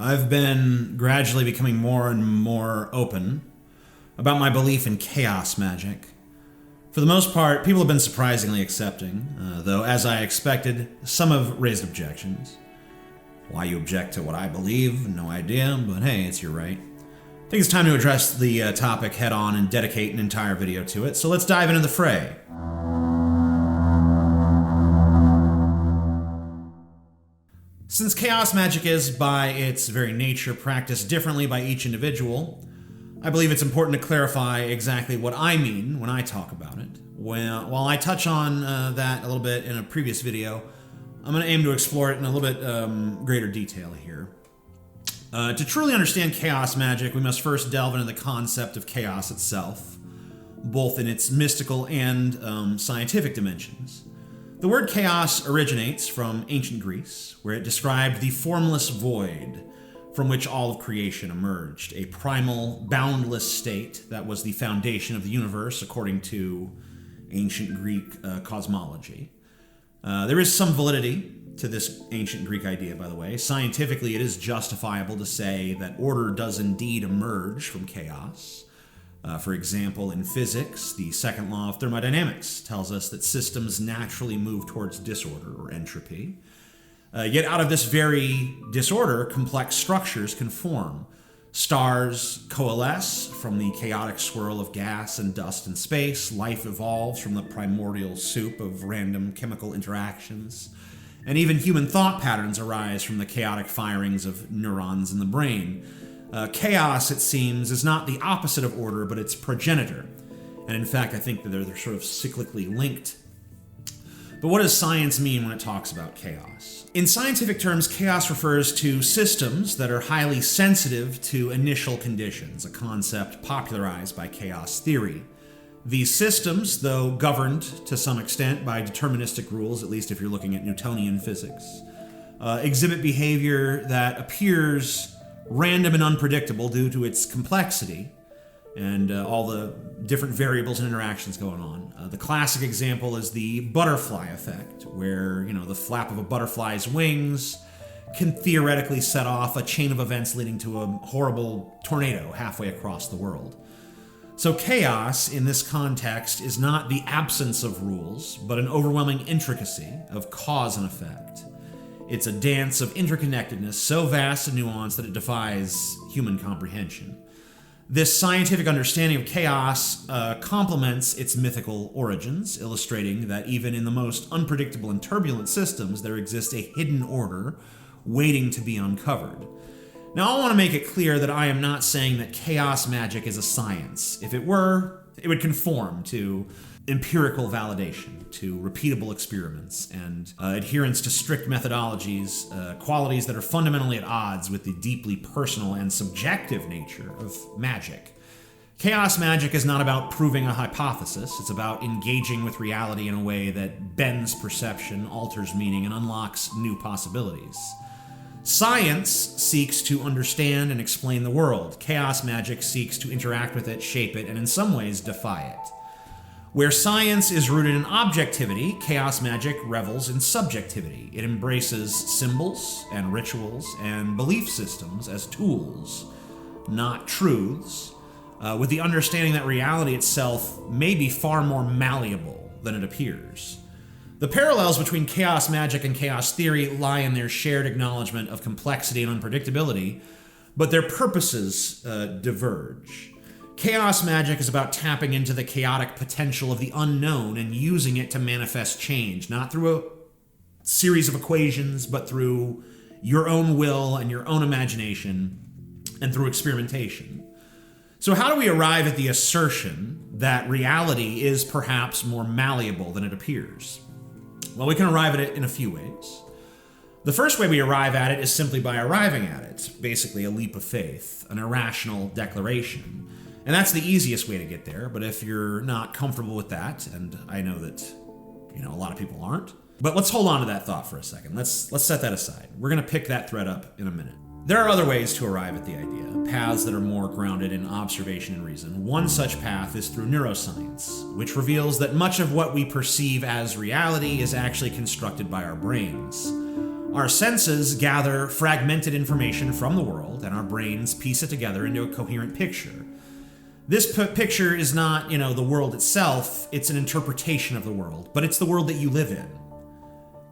I've been gradually becoming more and more open about my belief in chaos magic. For the most part, people have been surprisingly accepting, though as I expected, some have raised objections. Why you object to what I believe, no idea, but hey, it's your right. I think it's time to address the topic head on and dedicate an entire video to it, so let's dive into the fray. Since chaos magic is, by its very nature, practiced differently by each individual, I believe it's important to clarify exactly what I mean when I talk about it. While I touch on that a little bit in a previous video, I'm going to aim to explore it in a little bit greater detail here. To truly understand chaos magic, we must first delve into the concept of chaos itself, both in its mystical and scientific dimensions. The word chaos originates from ancient Greece, where it described the formless void from which all of creation emerged, a primal, boundless state that was the foundation of the universe according to ancient Greek cosmology. There is some validity to this ancient Greek idea, by the way. Scientifically, it is justifiable to say that order does indeed emerge from chaos. For example, in physics, the second law of thermodynamics tells us that systems naturally move towards disorder or entropy. Yet out of this very disorder, complex structures can form. Stars coalesce from the chaotic swirl of gas and dust in space. Life evolves from the primordial soup of random chemical interactions. And even human thought patterns arise from the chaotic firings of neurons in the brain. Chaos, it seems, is not the opposite of order, but its progenitor. And in fact, I think that they're sort of cyclically linked. But what does science mean when it talks about chaos? In scientific terms, chaos refers to systems that are highly sensitive to initial conditions, a concept popularized by chaos theory. These systems, though governed to some extent by deterministic rules, at least if you're looking at Newtonian physics, exhibit behavior that appears random and unpredictable due to its complexity and all the different variables and interactions going on. The classic example is the butterfly effect, where the flap of a butterfly's wings can theoretically set off a chain of events leading to a horrible tornado halfway across the world. So chaos, in this context, is not the absence of rules, but an overwhelming intricacy of cause and effect. It's a dance of interconnectedness so vast and nuanced that it defies human comprehension. This scientific understanding of chaos complements its mythical origins, illustrating that even in the most unpredictable and turbulent systems, there exists a hidden order waiting to be uncovered. Now, I want to make it clear that I am not saying that chaos magic is a science. If it were, it would conform to empirical validation, to repeatable experiments, and adherence to strict methodologies, qualities that are fundamentally at odds with the deeply personal and subjective nature of magic. Chaos magic is not about proving a hypothesis. It's about engaging with reality in a way that bends perception, alters meaning, and unlocks new possibilities. Science seeks to understand and explain the world. Chaos magic seeks to interact with it, shape it, and in some ways defy it. Where science is rooted in objectivity, chaos magic revels in subjectivity. It embraces symbols and rituals and belief systems as tools, not truths, with the understanding that reality itself may be far more malleable than it appears. The parallels between chaos magic and chaos theory lie in their shared acknowledgement of complexity and unpredictability, but their purposes diverge. Chaos magic is about tapping into the chaotic potential of the unknown and using it to manifest change, not through a series of equations, but through your own will and your own imagination and through experimentation. So how do we arrive at the assertion that reality is perhaps more malleable than it appears? Well, we can arrive at it in a few ways. The first way we arrive at it is simply by arriving at it, basically a leap of faith, an irrational declaration. And that's the easiest way to get there, but if you're not comfortable with that, and I know that, a lot of people aren't, but let's hold on to that thought for a second. Let's set that aside. We're going to pick that thread up in a minute. There are other ways to arrive at the idea, paths that are more grounded in observation and reason. One such path is through neuroscience, which reveals that much of what we perceive as reality is actually constructed by our brains. Our senses gather fragmented information from the world, and our brains piece it together into a coherent picture. This picture is not, the world itself, it's an interpretation of the world, but it's the world that you live in.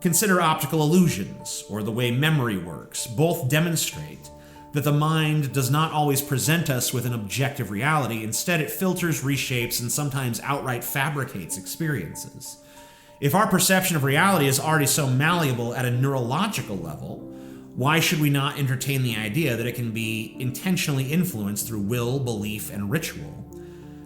Consider optical illusions, or the way memory works. Both demonstrate that the mind does not always present us with an objective reality. Instead, it filters, reshapes, and sometimes outright fabricates experiences. If our perception of reality is already so malleable at a neurological level, why should we not entertain the idea that it can be intentionally influenced through will, belief, and ritual?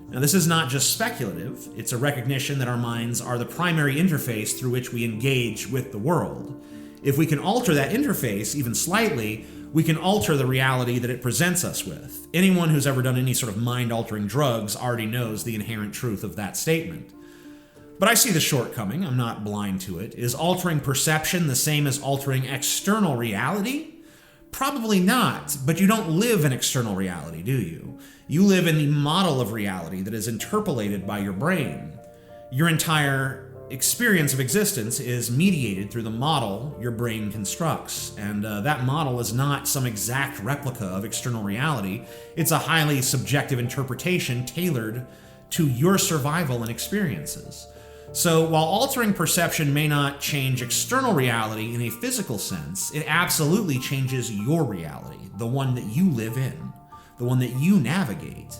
Now, this is not just speculative. It's a recognition that our minds are the primary interface through which we engage with the world. If we can alter that interface, even slightly, we can alter the reality that it presents us with. Anyone who's ever done any sort of mind-altering drugs already knows the inherent truth of that statement. But I see the shortcoming. I'm not blind to it. Is altering perception the same as altering external reality? Probably not, but you don't live in external reality, do you? You live in the model of reality that is interpolated by your brain. Your entire experience of existence is mediated through the model your brain constructs, and that model is not some exact replica of external reality. It's a highly subjective interpretation tailored to your survival and experiences. So while altering perception may not change external reality in a physical sense, it absolutely changes your reality, the one that you live in, the one that you navigate,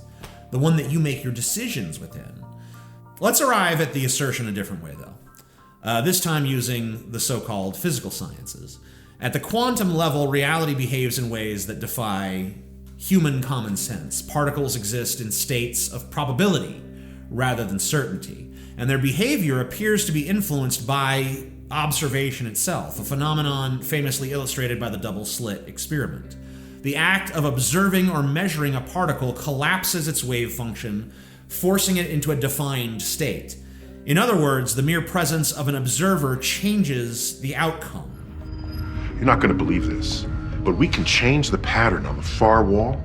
the one that you make your decisions within. Let's arrive at the assertion a different way, though. This time using the so-called physical sciences. At the quantum level, reality behaves in ways that defy human common sense. Particles exist in states of probability rather than certainty, and their behavior appears to be influenced by observation itself, a phenomenon famously illustrated by the double-slit experiment. The act of observing or measuring a particle collapses its wave function, forcing it into a defined state. In other words, the mere presence of an observer changes the outcome. You're not going to believe this, but we can change the pattern on the far wall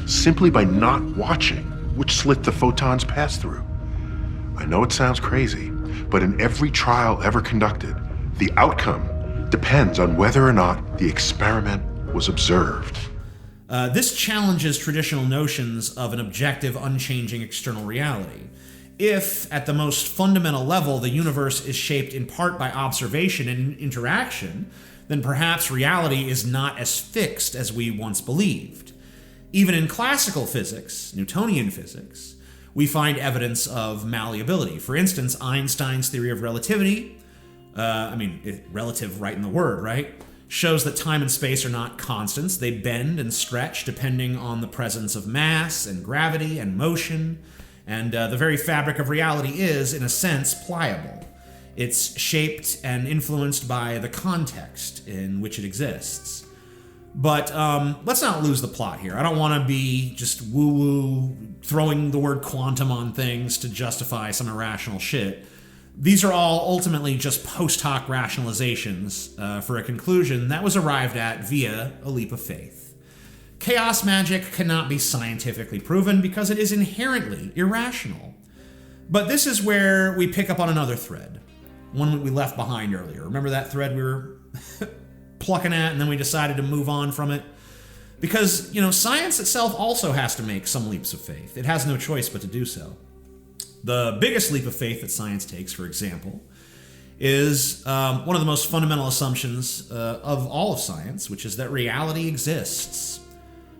simply by not watching which slit the photons pass through. I know it sounds crazy, but in every trial ever conducted, the outcome depends on whether or not the experiment was observed. This challenges traditional notions of an objective, unchanging external reality. If, at the most fundamental level, the universe is shaped in part by observation and interaction, then perhaps reality is not as fixed as we once believed. Even in classical physics, Newtonian physics, we find evidence of malleability. For instance, Einstein's theory of relativity, relative right in the word, right? Shows that time and space are not constants. They bend and stretch depending on the presence of mass and gravity and motion. And the very fabric of reality is, in a sense, pliable. It's shaped and influenced by the context in which it exists. But let's not lose the plot here. I don't want to be just woo-woo, throwing the word quantum on things to justify some irrational shit. These are all ultimately just post hoc rationalizations for a conclusion that was arrived at via a leap of faith. Chaos magic cannot be scientifically proven because it is inherently irrational. But this is where we pick up on another thread, one we left behind earlier. Remember that thread we were plucking at and then we decided to move on from it? Because, science itself also has to make some leaps of faith. It has no choice but to do so. The biggest leap of faith that science takes, for example, is one of the most fundamental assumptions of all of science, which is that reality exists.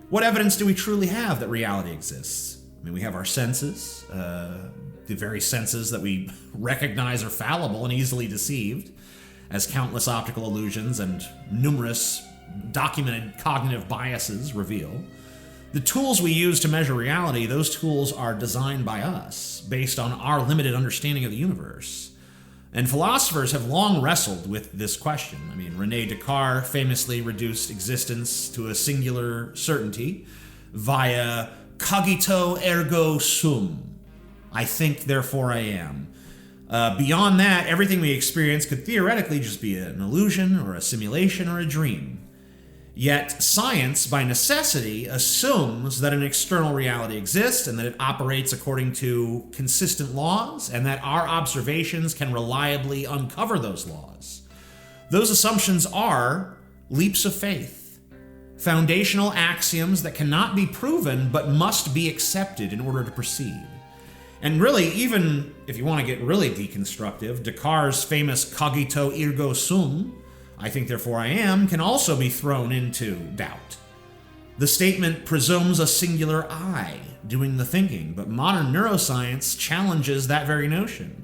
What evidence do we truly have that reality exists? We have our senses, the very senses that we recognize are fallible and easily deceived, as countless optical illusions and numerous documented cognitive biases reveal. The tools we use to measure reality, those tools are designed by us, based on our limited understanding of the universe. And philosophers have long wrestled with this question. René Descartes famously reduced existence to a singular certainty via cogito ergo sum. I think, therefore I am. Beyond that, everything we experience could theoretically just be an illusion or a simulation or a dream. Yet science, by necessity, assumes that an external reality exists and that it operates according to consistent laws and that our observations can reliably uncover those laws. Those assumptions are leaps of faith, foundational axioms that cannot be proven but must be accepted in order to proceed. And really, even if you want to get really deconstructive, Descartes' famous cogito ergo sum, I think therefore I am, can also be thrown into doubt. The statement presumes a singular I doing the thinking, but modern neuroscience challenges that very notion.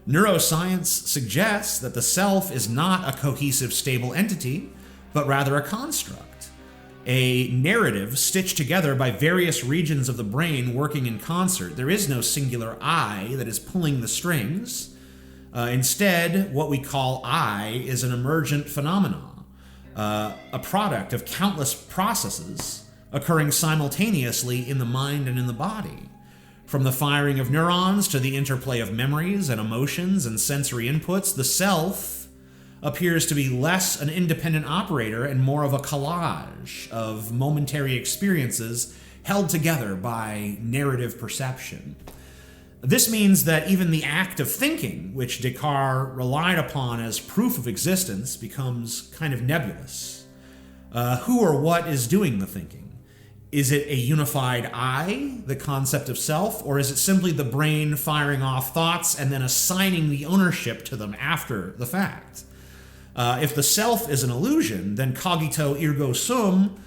Neuroscience suggests that the self is not a cohesive, stable entity, but rather a construct, a narrative stitched together by various regions of the brain working in concert. There is no singular I that is pulling the strings. Instead, what we call I is an emergent phenomenon, a product of countless processes occurring simultaneously in the mind and in the body. From the firing of neurons to the interplay of memories and emotions and sensory inputs, the self appears to be less an independent operator and more of a collage of momentary experiences held together by narrative perception. This means that even the act of thinking, which Descartes relied upon as proof of existence, becomes kind of nebulous. Who or what is doing the thinking? Is it a unified I, the concept of self, or is it simply the brain firing off thoughts and then assigning the ownership to them after the fact? If the self is an illusion, then cogito ergo sum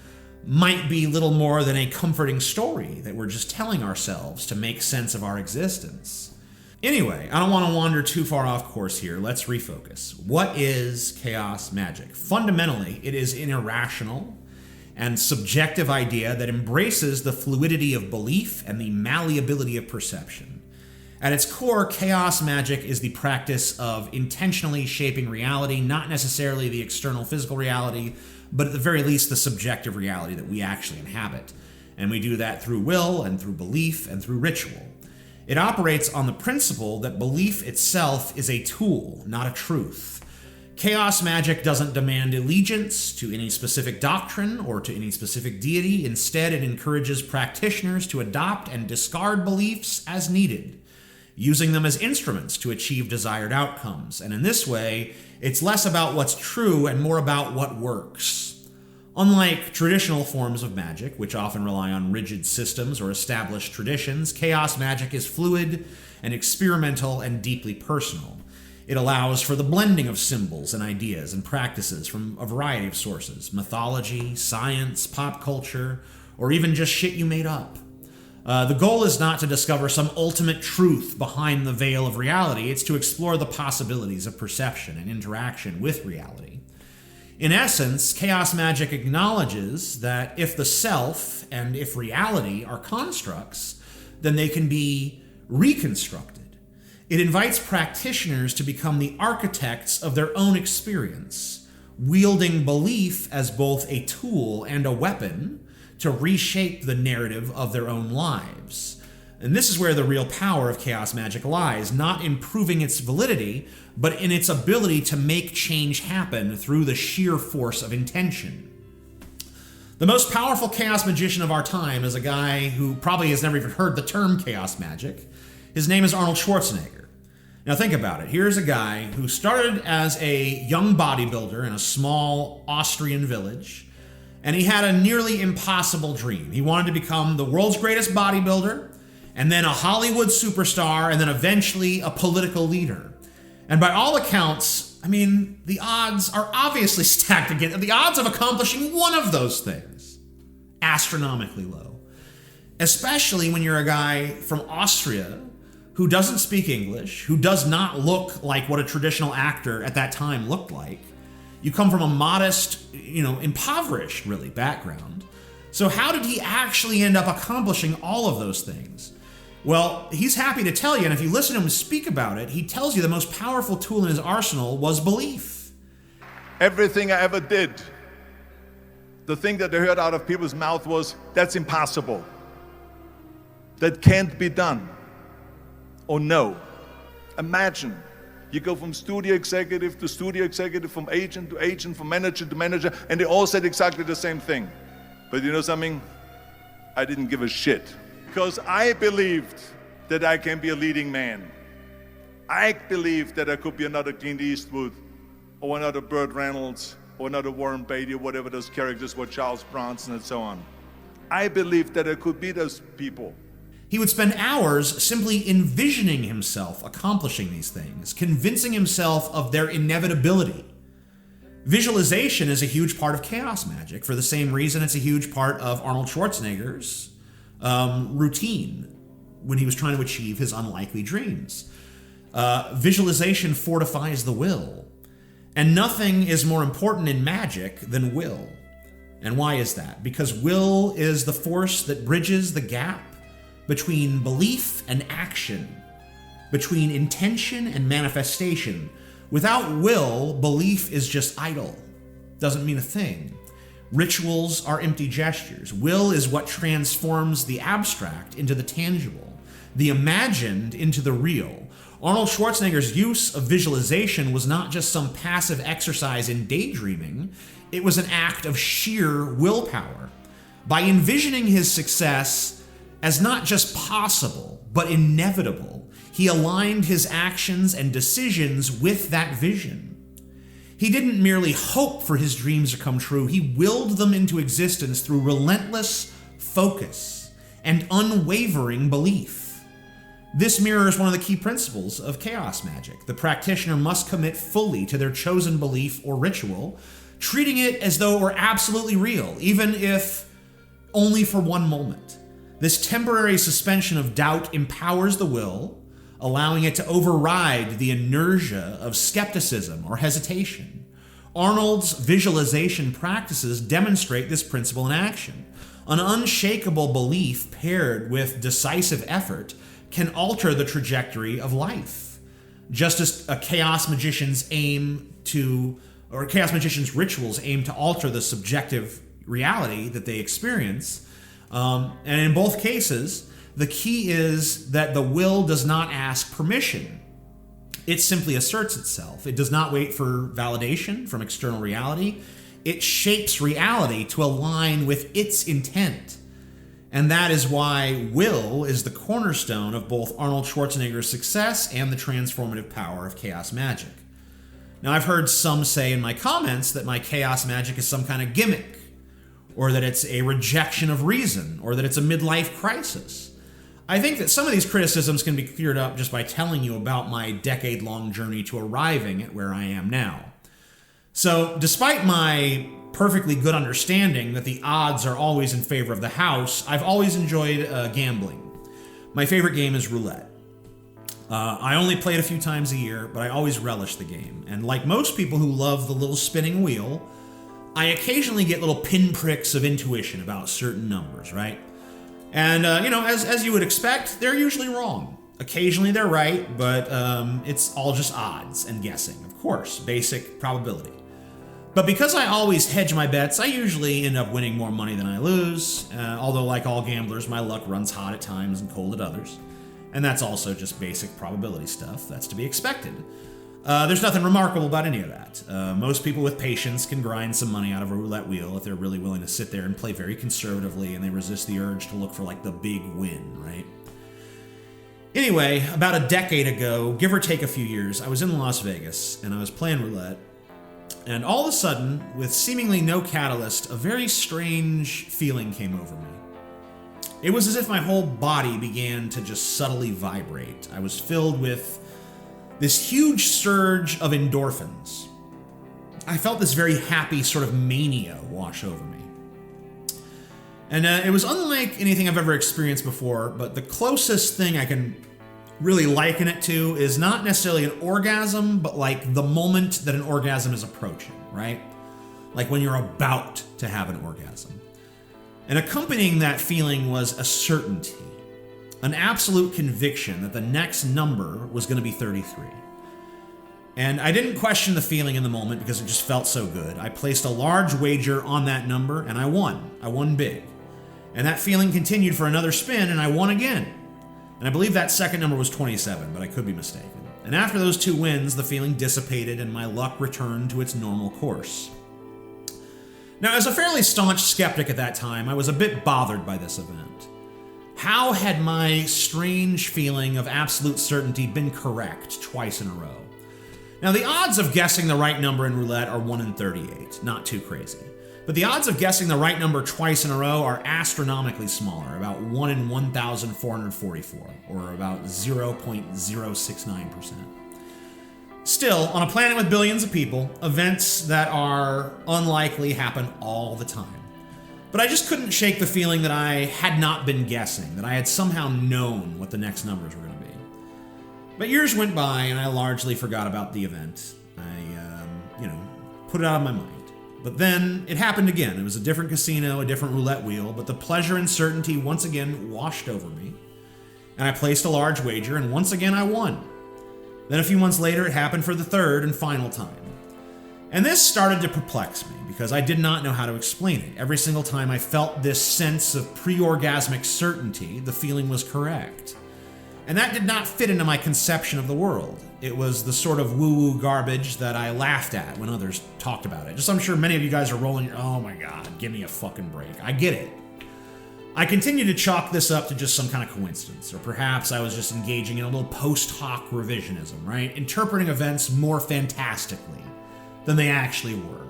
might be little more than a comforting story that we're just telling ourselves to make sense of our existence. Anyway, I don't want to wander too far off course here. Let's refocus. What is chaos magic? Fundamentally, it is an irrational and subjective idea that embraces the fluidity of belief and the malleability of perception. At its core, chaos magic is the practice of intentionally shaping reality, not necessarily the external physical reality, but at the very least the subjective reality that we actually inhabit. And we do that through will and through belief and through ritual. It operates on the principle that belief itself is a tool, not a truth. Chaos magic doesn't demand allegiance to any specific doctrine or to any specific deity. Instead, it encourages practitioners to adopt and discard beliefs as needed, using them as instruments to achieve desired outcomes. And in this way, it's less about what's true and more about what works. Unlike traditional forms of magic, which often rely on rigid systems or established traditions, chaos magic is fluid and experimental and deeply personal. It allows for the blending of symbols and ideas and practices from a variety of sources: mythology, science, pop culture, or even just shit you made up. The goal is not to discover some ultimate truth behind the veil of reality. It's to explore the possibilities of perception and interaction with reality. In essence, chaos magic acknowledges that if the self and if reality are constructs, then they can be reconstructed. It invites practitioners to become the architects of their own experience, wielding belief as both a tool and a weapon to reshape the narrative of their own lives. And this is where the real power of chaos magic lies, not in proving its validity, but in its ability to make change happen through the sheer force of intention. The most powerful chaos magician of our time is a guy who probably has never even heard the term chaos magic. His name is Arnold Schwarzenegger. Now think about it. Here's a guy who started as a young bodybuilder in a small Austrian village, and he had a nearly impossible dream. He wanted to become the world's greatest bodybuilder, and then a Hollywood superstar, and then eventually a political leader. And by all accounts, I mean, the odds are obviously stacked against the odds of accomplishing one of those things, astronomically low. Especially when you're a guy from Austria who doesn't speak English, who does not look like what a traditional actor at that time looked like. You come from a modest, impoverished, really, background. So how did he actually end up accomplishing all of those things? Well, he's happy to tell you, and if you listen to him speak about it, he tells you the most powerful tool in his arsenal was belief. Everything I ever did, the thing that I heard out of people's mouth was, that's impossible. That can't be done. Or no. Imagine, you go from studio executive to studio executive, from agent to agent, from manager to manager, and they all said exactly the same thing. But you know something? I didn't give a shit. Because I believed that I can be a leading man. I believed that I could be another Clint Eastwood or another Burt Reynolds, or another Warren Beatty, or whatever those characters were, Charles Bronson and so on. I believe that there could be those people. He would spend hours simply envisioning himself accomplishing these things, convincing himself of their inevitability. Visualization is a huge part of Chaos Magick for the same reason it's a huge part of Arnold Schwarzenegger's routine when he was trying to achieve his unlikely dreams. Visualization fortifies the will, and nothing is more important in magic than will. And why is that? Because will is the force that bridges the gap between belief and action, between intention and manifestation. Without will, belief is just idle, doesn't mean a thing. Rituals are empty gestures. Will is what transforms the abstract into the tangible, the imagined into the real. Arnold Schwarzenegger's use of visualization was not just some passive exercise in daydreaming, it was an act of sheer willpower. By envisioning his success as not just possible, but inevitable, he aligned his actions and decisions with that vision. He didn't merely hope for his dreams to come true, he willed them into existence through relentless focus and unwavering belief. This mirrors one of the key principles of Chaos Magick. The practitioner must commit fully to their chosen belief or ritual, treating it as though it were absolutely real, even if only for one moment. This temporary suspension of doubt empowers the will, allowing it to override the inertia of skepticism or hesitation. Arnold's visualization practices demonstrate this principle in action. An unshakable belief paired with decisive effort can alter the trajectory of life. Just as a Chaos Magician's rituals aim to alter the subjective reality that they experience. And in both cases, the key is that the will does not ask permission. It simply asserts itself. It does not wait for validation from external reality. It shapes reality to align with its intent. And that is why will is the cornerstone of both Arnold Schwarzenegger's success and the transformative power of Chaos Magick. Now, I've heard some say in my comments that my Chaos Magick is some kind of gimmick, or that it's a rejection of reason, or that it's a midlife crisis. I think that some of these criticisms can be cleared up just by telling you about my decade-long journey to arriving at where I am now. So, despite my perfectly good understanding that the odds are always in favor of the house, I've always enjoyed gambling. My favorite game is Roulette. I only play it a few times a year, but I always relish the game. And like most people who love the little spinning wheel, I occasionally get little pinpricks of intuition about certain numbers, right? And, as you would expect, they're usually wrong. Occasionally they're right, but it's all just odds and guessing, of course, basic probability. But because I always hedge my bets, I usually end up winning more money than I lose, although like all gamblers, my luck runs hot at times and cold at others. And that's also just basic probability stuff. That's to be expected. There's nothing remarkable about any of that. Most people with patience can grind some money out of a roulette wheel if they're really willing to sit there and play very conservatively and they resist the urge to look for like the big win, right? Anyway, about a decade ago, give or take a few years, I was in Las Vegas and I was playing roulette. And all of a sudden, with seemingly no catalyst, a very strange feeling came over me. It was as if my whole body began to just subtly vibrate. I was filled with this huge surge of endorphins. I felt this very happy sort of mania wash over me. And it was unlike anything I've ever experienced before, but the closest thing I can really liken it to is not necessarily an orgasm, but like the moment that an orgasm is approaching, right? Like when you're about to have an orgasm. And accompanying that feeling was a certainty, an absolute conviction that the next number was going to be 33. And I didn't question the feeling in the moment because it just felt so good. I placed a large wager on that number and I won. I won big. And that feeling continued for another spin and I won again. And I believe that second number was 27, but I could be mistaken. And after those two wins, the feeling dissipated and my luck returned to its normal course. Now, as a fairly staunch skeptic at that time, I was a bit bothered by this event. How had my strange feeling of absolute certainty been correct twice in a row? Now, the odds of guessing the right number in roulette are 1 in 38, not too crazy. But the odds of guessing the right number twice in a row are astronomically smaller, about 1 in 1,444, or about 0.069%. Still, on a planet with billions of people, events that are unlikely happen all the time. But I just couldn't shake the feeling that I had not been guessing, that I had somehow known what the next numbers were going to be. But years went by and I largely forgot about the event. I, put it out of my mind. But then it happened again. It was a different casino, a different roulette wheel, but the pleasure and certainty once again washed over me. And I placed a large wager, and once again I won. Then a few months later, it happened for the third and final time. And this started to perplex me because I did not know how to explain it. Every single time I felt this sense of pre-orgasmic certainty, the feeling was correct. And that did not fit into my conception of the world. It was the sort of woo-woo garbage that I laughed at when others talked about it. Just I'm sure many of you guys are rolling, oh my God, give me a fucking break. I get it. I continue to chalk this up to just some kind of coincidence, or perhaps I was just engaging in a little post hoc revisionism, right? Interpreting events more fantastically than they actually were.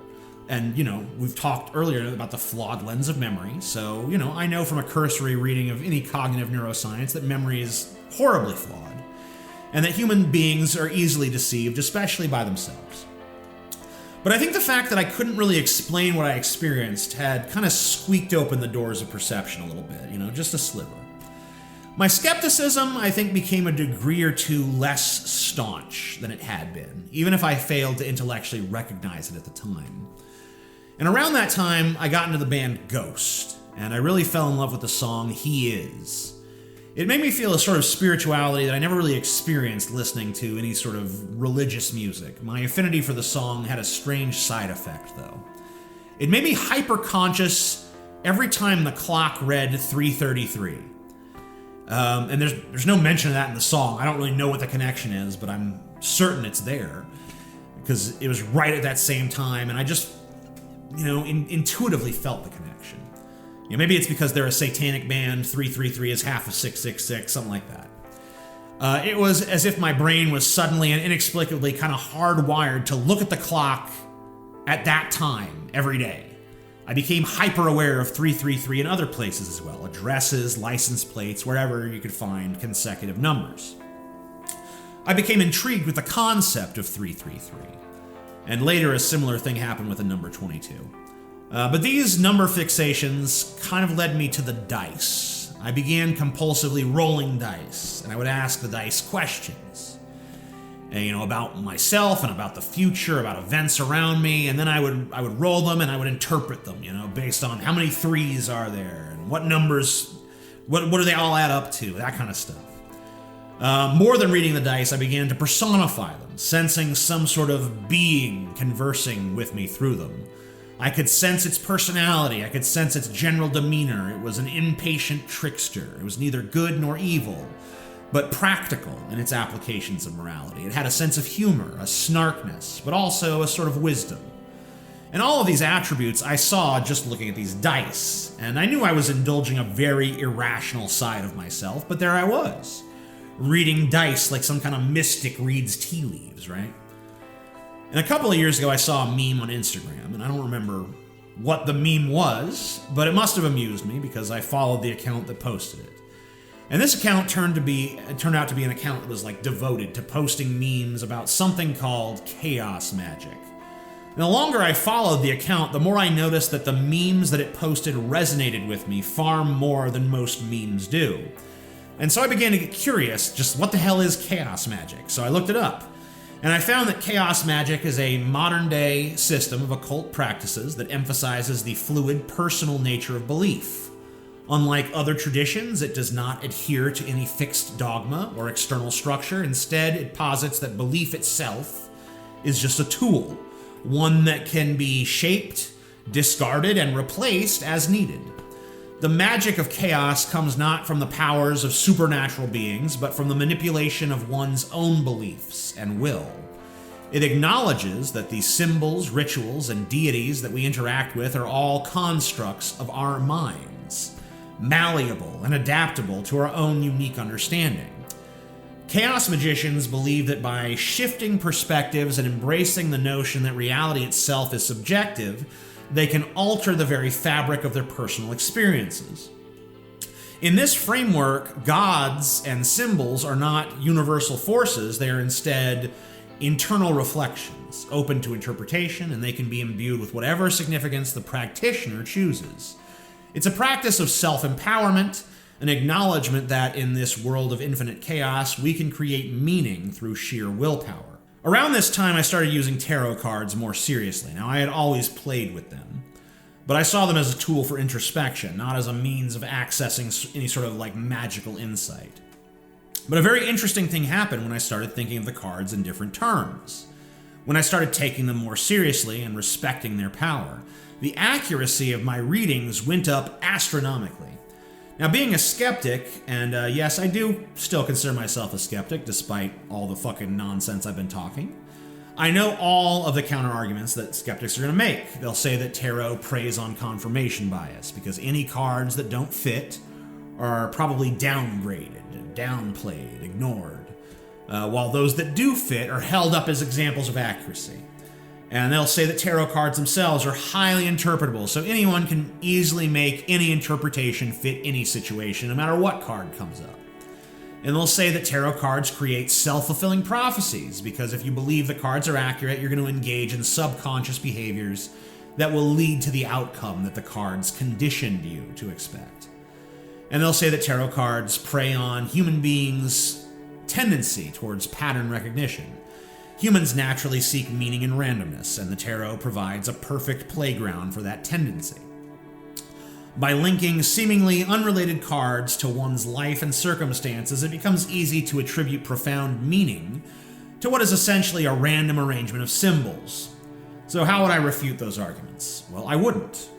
And, we've talked earlier about the flawed lens of memory, so, I know from a cursory reading of any cognitive neuroscience that memory is horribly flawed, and that human beings are easily deceived, especially by themselves. But I think the fact that I couldn't really explain what I experienced had kind of squeaked open the doors of perception a little bit, just a sliver. My skepticism, I think, became a degree or two less staunch than it had been, even if I failed to intellectually recognize it at the time. And around that time, I got into the band Ghost, and I really fell in love with the song He Is. It made me feel a sort of spirituality that I never really experienced listening to any sort of religious music. My affinity for the song had a strange side effect, though. It made me hyper-conscious every time the clock read 3:33. And there's no mention of that in the song. I don't really know what the connection is, but I'm certain it's there, because it was right at that same time, and I just, intuitively felt the connection. Maybe it's because they're a satanic band, 333 is half of 666, something like that. It was as if my brain was suddenly and inexplicably kind of hardwired to look at the clock at that time every day. I became hyper aware of 333 in other places as well, addresses, license plates, wherever you could find consecutive numbers. I became intrigued with the concept of 333, and later a similar thing happened with the number 22. But these number fixations kind of led me to the dice. I began compulsively rolling dice, and I would ask the dice questions, about myself and about the future, about events around me, and then I would roll them and I would interpret them, based on how many threes are there and what numbers, what do they all add up to, that kind of stuff. More than reading the dice, I began to personify them, sensing some sort of being conversing with me through them. I could sense its personality, I could sense its general demeanor. It was an impatient trickster. It was neither good nor evil, but practical in its applications of morality. It had a sense of humor, a snarkness, but also a sort of wisdom. And all of these attributes I saw just looking at these dice, and I knew I was indulging a very irrational side of myself, but there I was, reading dice like some kind of mystic reads tea leaves, right? And a couple of years ago, I saw a meme on Instagram, and I don't remember what the meme was, but it must have amused me because I followed the account that posted it. And this account turned out to be an account that was devoted to posting memes about something called Chaos Magick. And the longer I followed the account, the more I noticed that the memes that it posted resonated with me far more than most memes do. And so I began to get curious, just what the hell is Chaos Magick? So I looked it up. And I found that Chaos Magick is a modern-day system of occult practices that emphasizes the fluid, personal nature of belief. Unlike other traditions, it does not adhere to any fixed dogma or external structure. Instead, it posits that belief itself is just a tool, one that can be shaped, discarded, and replaced as needed. The magic of chaos comes not from the powers of supernatural beings, but from the manipulation of one's own beliefs and will. It acknowledges that the symbols, rituals, and deities that we interact with are all constructs of our minds, malleable and adaptable to our own unique understanding. Chaos magicians believe that by shifting perspectives and embracing the notion that reality itself is subjective, they can alter the very fabric of their personal experiences. In this framework, gods and symbols are not universal forces, they are instead internal reflections, open to interpretation, and they can be imbued with whatever significance the practitioner chooses. It's a practice of self-empowerment, an acknowledgement that in this world of infinite chaos, we can create meaning through sheer willpower. Around this time, I started using tarot cards more seriously. Now, I had always played with them, but I saw them as a tool for introspection, not as a means of accessing any sort of magical insight. But a very interesting thing happened when I started thinking of the cards in different terms. When I started taking them more seriously and respecting their power, the accuracy of my readings went up astronomically. Now, being a skeptic, and yes, I do still consider myself a skeptic despite all the fucking nonsense I've been talking, I know all of the counter-arguments that skeptics are going to make. They'll say that tarot preys on confirmation bias because any cards that don't fit are probably downgraded, downplayed, ignored, while those that do fit are held up as examples of accuracy. And they'll say that tarot cards themselves are highly interpretable, so anyone can easily make any interpretation fit any situation, no matter what card comes up. And they'll say that tarot cards create self-fulfilling prophecies, because if you believe the cards are accurate, you're going to engage in subconscious behaviors that will lead to the outcome that the cards conditioned you to expect. And they'll say that tarot cards prey on human beings' tendency towards pattern recognition. Humans naturally seek meaning in randomness, and the tarot provides a perfect playground for that tendency. By linking seemingly unrelated cards to one's life and circumstances, it becomes easy to attribute profound meaning to what is essentially a random arrangement of symbols. So how would I refute those arguments? Well, I wouldn't.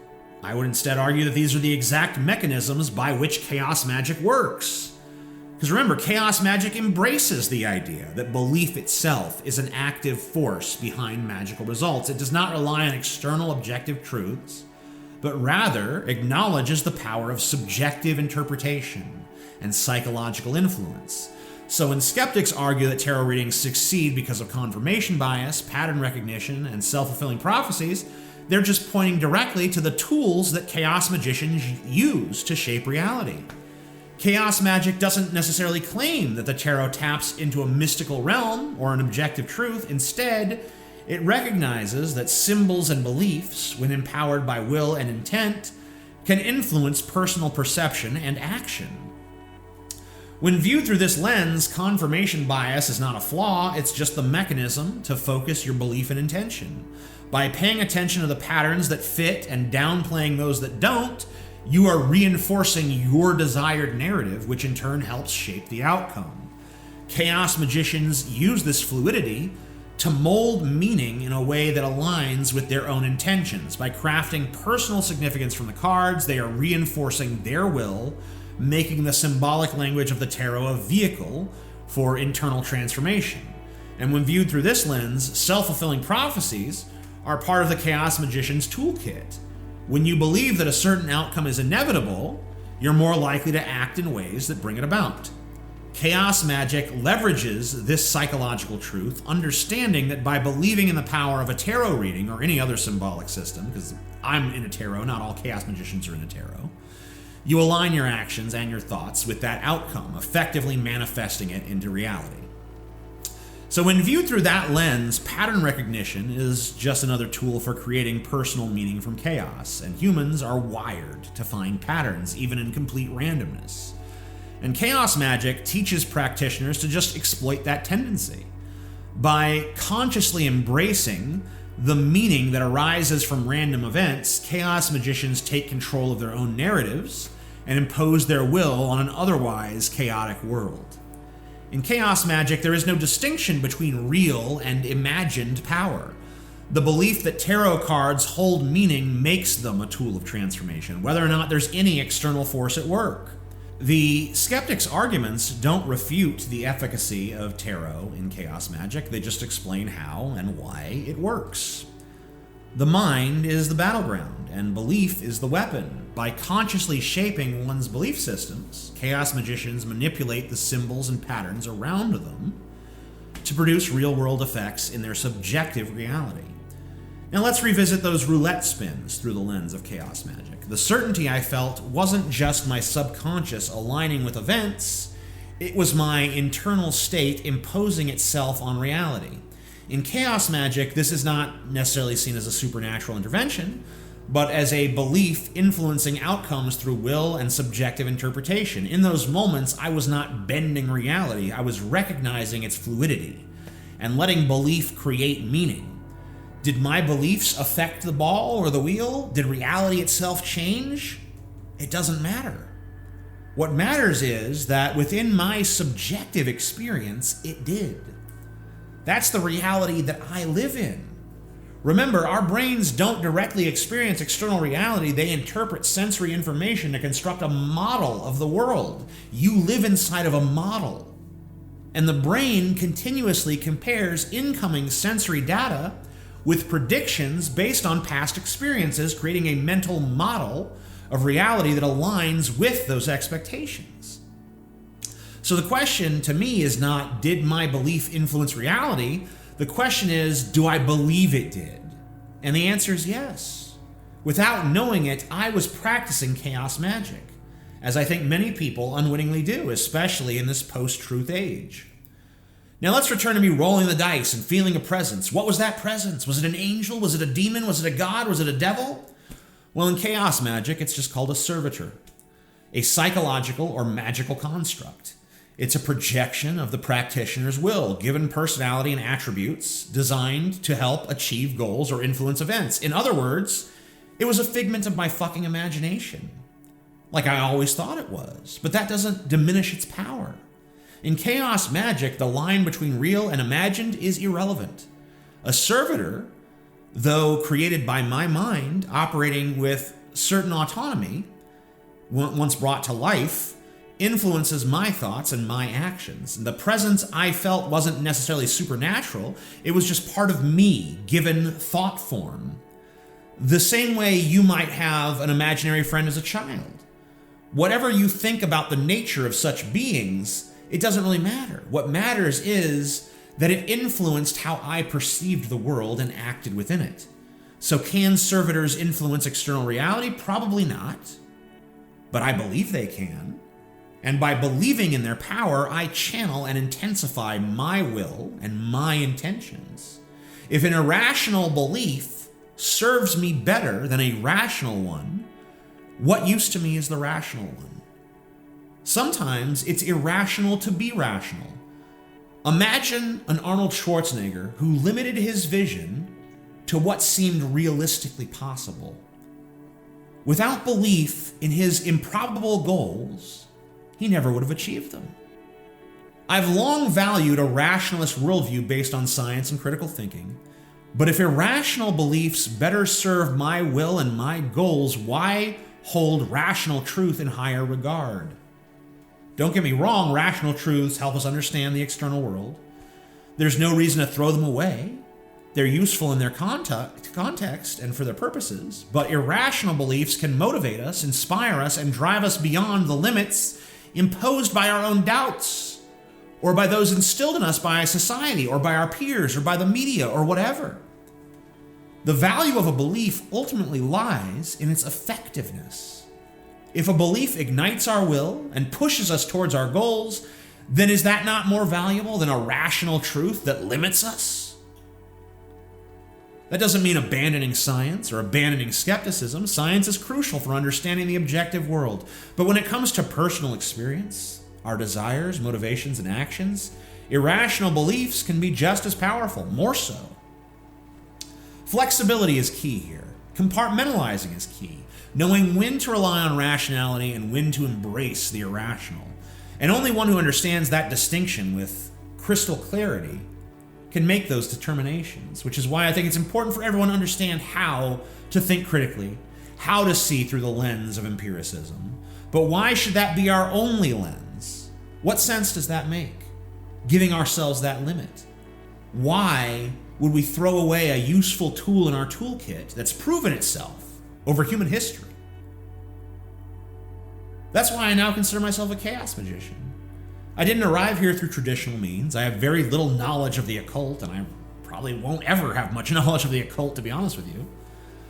I would instead argue that these are the exact mechanisms by which chaos magic works. Because remember, chaos magic embraces the idea that belief itself is an active force behind magical results. It does not rely on external objective truths, but rather acknowledges the power of subjective interpretation and psychological influence. So when skeptics argue that tarot readings succeed because of confirmation bias, pattern recognition, and self-fulfilling prophecies, they're just pointing directly to the tools that chaos magicians use to shape reality. Chaos magic doesn't necessarily claim that the tarot taps into a mystical realm or an objective truth. Instead, it recognizes that symbols and beliefs, when empowered by will and intent, can influence personal perception and action. When viewed through this lens, confirmation bias is not a flaw, it's just the mechanism to focus your belief and intention. By paying attention to the patterns that fit and downplaying those that don't, you are reinforcing your desired narrative, which in turn helps shape the outcome. Chaos magicians use this fluidity to mold meaning in a way that aligns with their own intentions. By crafting personal significance from the cards, they are reinforcing their will, making the symbolic language of the tarot a vehicle for internal transformation. And when viewed through this lens, self-fulfilling prophecies are part of the chaos magician's toolkit. When you believe that a certain outcome is inevitable, you're more likely to act in ways that bring it about. Chaos magic leverages this psychological truth, understanding that by believing in the power of a tarot reading or any other symbolic system, because I'm in a tarot, not all chaos magicians are in a tarot, you align your actions and your thoughts with that outcome, effectively manifesting it into reality. So when viewed through that lens, pattern recognition is just another tool for creating personal meaning from chaos, and humans are wired to find patterns, even in complete randomness. And chaos magic teaches practitioners to just exploit that tendency. By consciously embracing the meaning that arises from random events, chaos magicians take control of their own narratives and impose their will on an otherwise chaotic world. In chaos magic, there is no distinction between real and imagined power. The belief that tarot cards hold meaning makes them a tool of transformation, whether or not there's any external force at work. The skeptics' arguments don't refute the efficacy of tarot in chaos magic, they just explain how and why it works. The mind is the battleground, and belief is the weapon. By consciously shaping one's belief systems, chaos magicians manipulate the symbols and patterns around them to produce real-world effects in their subjective reality. Now let's revisit those roulette spins through the lens of chaos magic. The certainty I felt wasn't just my subconscious aligning with events, it was my internal state imposing itself on reality. In chaos magic, this is not necessarily seen as a supernatural intervention, but as a belief influencing outcomes through will and subjective interpretation. In those moments, I was not bending reality, I was recognizing its fluidity and letting belief create meaning. Did my beliefs affect the ball or the wheel? Did reality itself change? It doesn't matter. What matters is that within my subjective experience, it did. That's the reality that I live in. Remember, our brains don't directly experience external reality. They interpret sensory information to construct a model of the world. You live inside of a model. And the brain continuously compares incoming sensory data with predictions based on past experiences, creating a mental model of reality that aligns with those expectations. So the question to me is not, did my belief influence reality? The question is, do I believe it did? And the answer is yes. Without knowing it, I was practicing chaos magic, as I think many people unwittingly do, especially in this post-truth age. Now let's return to me rolling the dice and feeling a presence. What was that presence? Was it an angel? Was it a demon? Was it a god? Was it a devil? Well, in chaos magic, it's just called a servitor, a psychological or magical construct. It's a projection of the practitioner's will, given personality and attributes, designed to help achieve goals or influence events. In other words, it was a figment of my fucking imagination, like I always thought it was, but that doesn't diminish its power. In chaos magic, the line between real and imagined is irrelevant. A servitor, though created by my mind, operating with certain autonomy, once brought to life, influences my thoughts and my actions. And the presence I felt wasn't necessarily supernatural, it was just part of me, given thought form. The same way you might have an imaginary friend as a child. Whatever you think about the nature of such beings, it doesn't really matter. What matters is that it influenced how I perceived the world and acted within it. So can servitors influence external reality? Probably not. But I believe they can. And by believing in their power, I channel and intensify my will and my intentions. If an irrational belief serves me better than a rational one, what use to me is the rational one? Sometimes it's irrational to be rational. Imagine an Arnold Schwarzenegger who limited his vision to what seemed realistically possible. Without belief in his improbable goals, he never would have achieved them. I've long valued a rationalist worldview based on science and critical thinking, but if irrational beliefs better serve my will and my goals, why hold rational truth in higher regard? Don't get me wrong, rational truths help us understand the external world. There's no reason to throw them away. They're useful in their context and for their purposes, but irrational beliefs can motivate us, inspire us, and drive us beyond the limits imposed by our own doubts, or by those instilled in us by society, or by our peers, or by the media, or whatever. The value of a belief ultimately lies in its effectiveness. If a belief ignites our will and pushes us towards our goals, then is that not more valuable than a rational truth that limits us? That doesn't mean abandoning science or abandoning skepticism. Science is crucial for understanding the objective world. But when it comes to personal experience, our desires, motivations, and actions, irrational beliefs can be just as powerful, more so. Flexibility is key here. Compartmentalizing is key. Knowing when to rely on rationality and when to embrace the irrational. And only one who understands that distinction with crystal clarity can make those determinations, which is why I think it's important for everyone to understand how to think critically, how to see through the lens of empiricism. But why should that be our only lens? What sense does that make? Giving ourselves that limit. Why would we throw away a useful tool in our toolkit that's proven itself over human history. That's why I now consider myself a chaos magician. I didn't arrive here through traditional means. I have very little knowledge of the occult, and I probably won't ever have much knowledge of the occult, to be honest with you.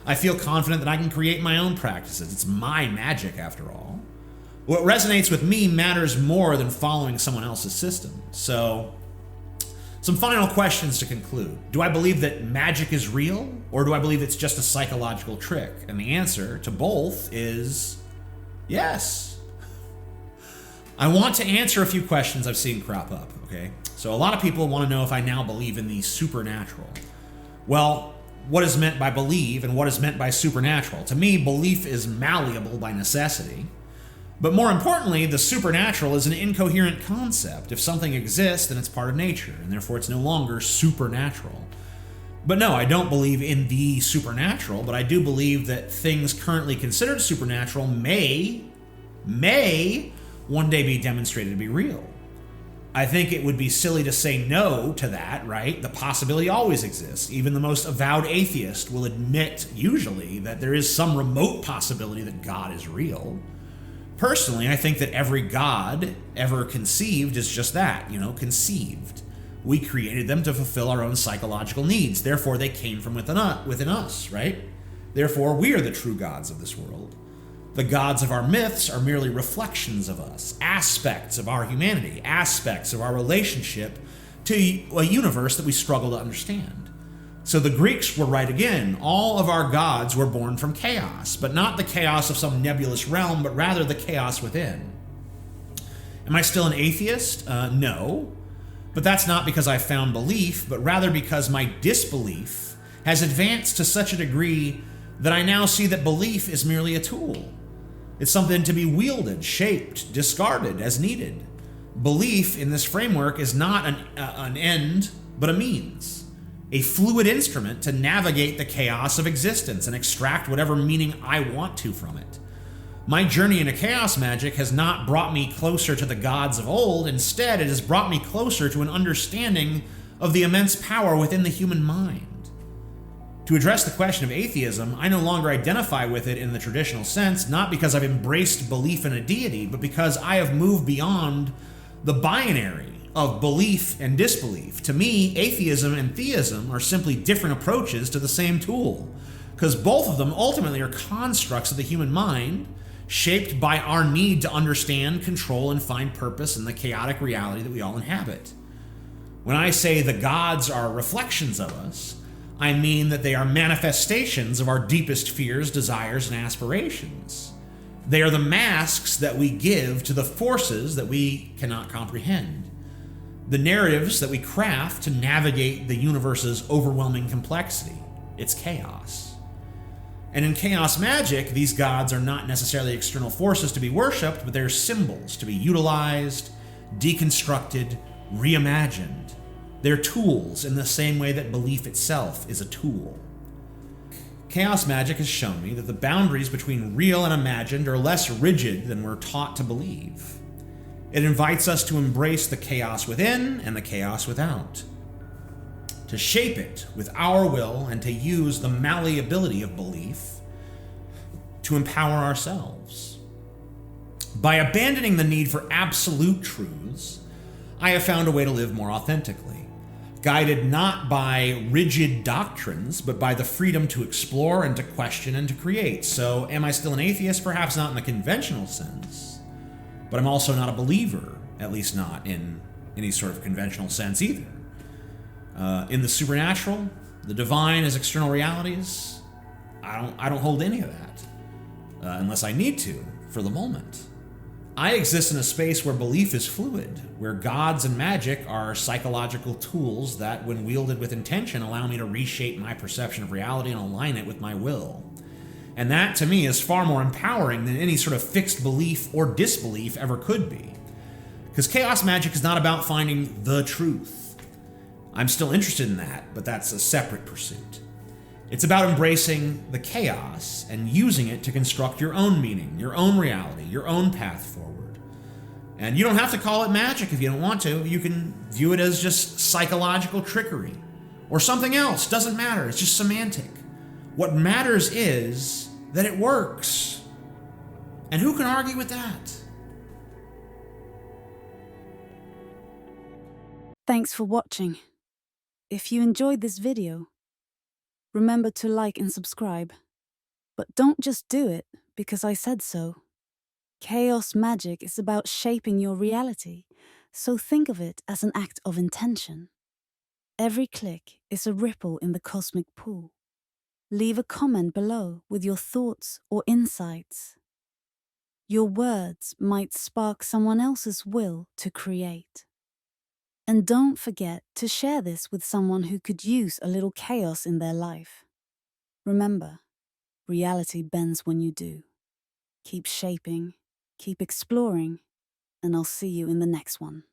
I feel confident that I can create my own practices. It's my magic, after all. What resonates with me matters more than following someone else's system. So, some final questions to conclude. Do I believe that magic is real, or do I believe it's just a psychological trick? And the answer to both is yes. I want to answer a few questions I've seen crop up, okay? So a lot of people want to know if I now believe in the supernatural. Well, what is meant by believe and what is meant by supernatural? To me, belief is malleable by necessity. But more importantly, the supernatural is an incoherent concept. If something exists, then it's part of nature, and therefore it's no longer supernatural. But no, I don't believe in the supernatural, but I do believe that things currently considered supernatural may one day be demonstrated to be real. I think it would be silly to say no to that, right? The possibility always exists. Even the most avowed atheist will admit, usually, that there is some remote possibility that God is real. Personally, I think that every God ever conceived is just that, conceived. We created them to fulfill our own psychological needs. Therefore, they came from within us, right? Therefore, we are the true gods of this world. The gods of our myths are merely reflections of us, aspects of our humanity, aspects of our relationship to a universe that we struggle to understand. So the Greeks were right again. All of our gods were born from chaos, but not the chaos of some nebulous realm, but rather the chaos within. Am I still an atheist? No. But that's not because I found belief, but rather because my disbelief has advanced to such a degree that I now see that belief is merely a tool. It's something to be wielded, shaped, discarded as needed. Belief in this framework is not an end, but a means. A fluid instrument to navigate the chaos of existence and extract whatever meaning I want to from it. My journey into chaos magic has not brought me closer to the gods of old. Instead, it has brought me closer to an understanding of the immense power within the human mind. To address the question of atheism, I no longer identify with it in the traditional sense, not because I've embraced belief in a deity, but because I have moved beyond the binary of belief and disbelief. To me, atheism and theism are simply different approaches to the same tool, because both of them ultimately are constructs of the human mind, shaped by our need to understand, control, and find purpose in the chaotic reality that we all inhabit. When I say the gods are reflections of us, I mean that they are manifestations of our deepest fears, desires, and aspirations. They are the masks that we give to the forces that we cannot comprehend, the narratives that we craft to navigate the universe's overwhelming complexity, its chaos. And in chaos magic, these gods are not necessarily external forces to be worshipped, but they're symbols to be utilized, deconstructed, reimagined. They're tools in the same way that belief itself is a tool. Chaos magic has shown me that the boundaries between real and imagined are less rigid than we're taught to believe. It invites us to embrace the chaos within and the chaos without, to shape it with our will and to use the malleability of belief to empower ourselves. By abandoning the need for absolute truths, I have found a way to live more authentically, guided not by rigid doctrines, but by the freedom to explore and to question and to create. So, am I still an atheist? Perhaps not in the conventional sense, but I'm also not a believer, at least not in any sort of conventional sense either. In the supernatural, the divine as external realities, I don't hold any of that, unless I need to for the moment. I exist in a space where belief is fluid, where gods and magic are psychological tools that, when wielded with intention, allow me to reshape my perception of reality and align it with my will. And that, to me, is far more empowering than any sort of fixed belief or disbelief ever could be. Because chaos magic is not about finding the truth. I'm still interested in that, but that's a separate pursuit. It's about embracing the chaos and using it to construct your own meaning, your own reality, your own path forward. And you don't have to call it magic if you don't want to. You can view it as just psychological trickery or something else. Doesn't matter. It's just semantic. What matters is that it works. And who can argue with that? Thanks for watching. If you enjoyed this video, remember to like and subscribe. But don't just do it because I said so. Chaos Magick is about shaping your reality, so think of it as an act of intention. Every click is a ripple in the cosmic pool. Leave a comment below with your thoughts or insights. Your words might spark someone else's will to create. And don't forget to share this with someone who could use a little chaos in their life. Remember, reality bends when you do. Keep shaping, keep exploring, and I'll see you in the next one.